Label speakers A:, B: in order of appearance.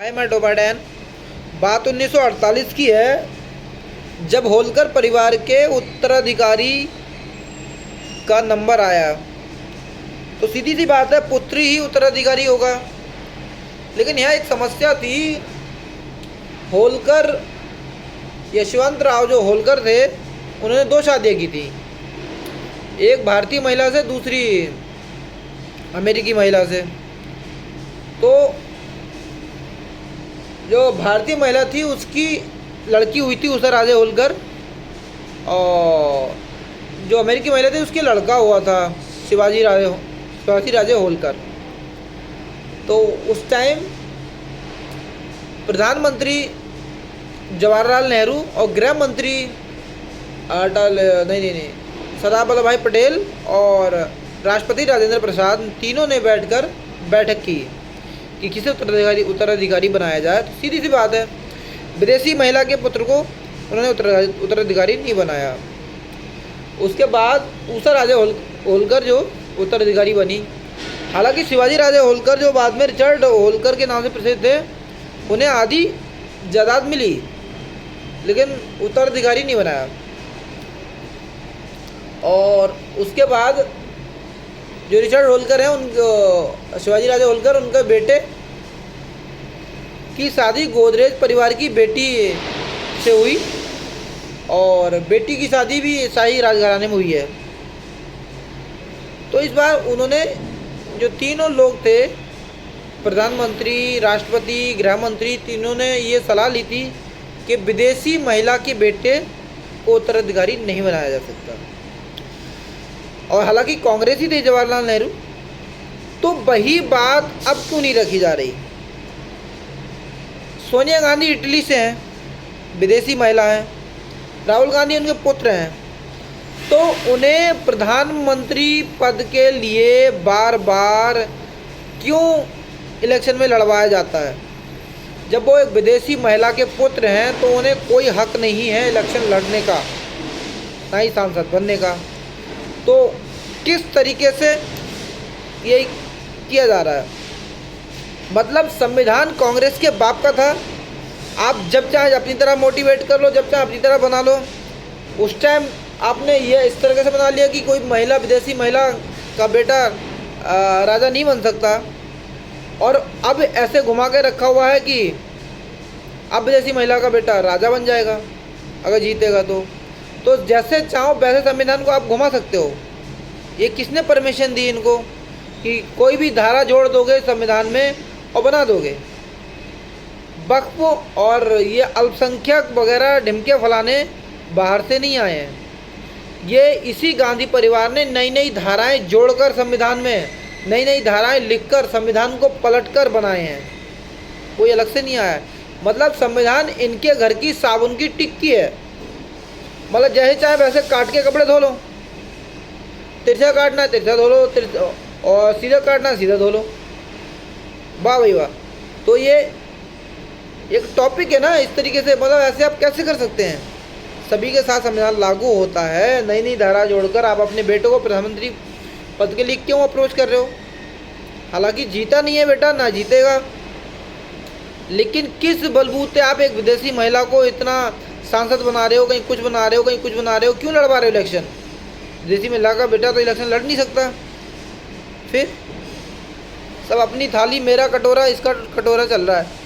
A: हाय मैं टोपाडैन। बात 1948 की है, जब होलकर परिवार के उत्तराधिकारी का नंबर आया। तो सीधी सी बात है, पुत्र ही उत्तराधिकारी होगा। लेकिन यहाँ एक समस्या थी। होलकर यशवंतराव जो होलकर थे, उन्होंने दो शादियाँ की थी, एक भारतीय महिला से, दूसरी अमेरिकी महिला से। तो जो भारतीय महिला थी उसकी लड़की हुई थी उषा राजे होलकर, और जो अमेरिकी महिला थी उसके लड़का हुआ था शिवाजी राजे होलकर। तो उस टाइम प्रधानमंत्री जवाहरलाल नेहरू और गृह मंत्री सरदार वल्लभ भाई पटेल और राष्ट्रपति राजेंद्र प्रसाद, तीनों ने बैठकर बैठक की कि किसे उत्तराधिकारी बनाया जाए। तो सीधी सी बात है, विदेशी महिला के पुत्र को उन्होंने उत्तराधिकारी नहीं बनाया। उसके बाद उषा राजे होलकर जो उत्तराधिकारी बनी। हालांकि शिवाजी राजे होलकर जो बाद में रिचर्ड होलकर के नाम से प्रसिद्ध थे, उन्हें आधी जायदाद मिली, लेकिन उत्तराधिकारी नहीं बनाया। और उसके बाद जो रिचर्ड होलकर हैं, उनको शिवाजी राजे होलकर, उनके बेटे की शादी गोदरेज परिवार की बेटी से हुई, और बेटी की शादी भी शाही राजघराने में हुई है। तो इस बार उन्होंने, जो तीनों लोग थे, प्रधानमंत्री, राष्ट्रपति, गृह मंत्री, तीनों ने ये सलाह ली थी कि विदेशी महिला के बेटे को उत्तराधिकारी नहीं बनाया जा सकता। और हालांकि कांग्रेस ही थे जवाहरलाल नेहरू, तो वही बात अब क्यों नहीं रखी जा रही। सोनिया गांधी इटली से हैं, विदेशी महिला हैं, राहुल गांधी उनके पुत्र हैं, तो उन्हें प्रधानमंत्री पद के लिए बार बार क्यों इलेक्शन में लड़वाया जाता है। जब वो एक विदेशी महिला के पुत्र हैं तो उन्हें कोई हक नहीं है इलेक्शन लड़ने का, ना ही सांसद बनने का। तो किस तरीके से ये किया जा रहा है, मतलब संविधान कांग्रेस के बाप का था। आप जब चाहे अपनी तरह मोटिवेट कर लो, जब चाहे अपनी तरह बना लो। उस टाइम आपने ये इस तरीके से बना लिया कि कोई महिला, विदेशी महिला का बेटा राजा नहीं बन सकता, और अब ऐसे घुमा के रखा हुआ है कि अब विदेशी महिला का बेटा राजा बन जाएगा अगर जीतेगा। तो जैसे चाहो वैसे संविधान को आप घुमा सकते हो। ये किसने परमिशन दी इनको कि कोई भी धारा जोड़ दोगे संविधान में और बना दोगे। वक्फ और ये अल्पसंख्यक वगैरह ढिमके फलाने बाहर से नहीं आए हैं, ये इसी गांधी परिवार ने नई नई धाराएं जोड़कर संविधान में, नई नई धाराएं लिखकर संविधान को पलटकर बनाए हैं, कोई अलग से नहीं आया है। मतलब संविधान इनके घर की साबुन की टिक्की है। मतलब जैसे चाहे वैसे काट के कपड़े धो लो, तिरछा काटना है तिरछा धो लो, और सीधा काटना है सीधा धो लो। वाह भाई वाह। तो ये एक टॉपिक है ना, इस तरीके से, मतलब ऐसे आप कैसे कर सकते हैं। सभी के साथ संविधान लागू होता है, नई नई धारा जोड़कर आप अपने बेटों को प्रधानमंत्री पद के लिए क्यों अप्रोच कर रहे हो। हालांकि जीता नहीं है बेटा, ना जीतेगा, लेकिन किस बलबूते आप एक विदेशी महिला को इतना सांसद बना रहे हो, कहीं कुछ बना रहे हो, कहीं कुछ बना रहे हो, क्यों लड़वा रहे हो इलेक्शन। विदेशी महिला का बेटा तो इलेक्शन लड़ नहीं सकता। फिर सब अपनी थाली मेरा कटोरा, इसका कटोरा चल रहा है।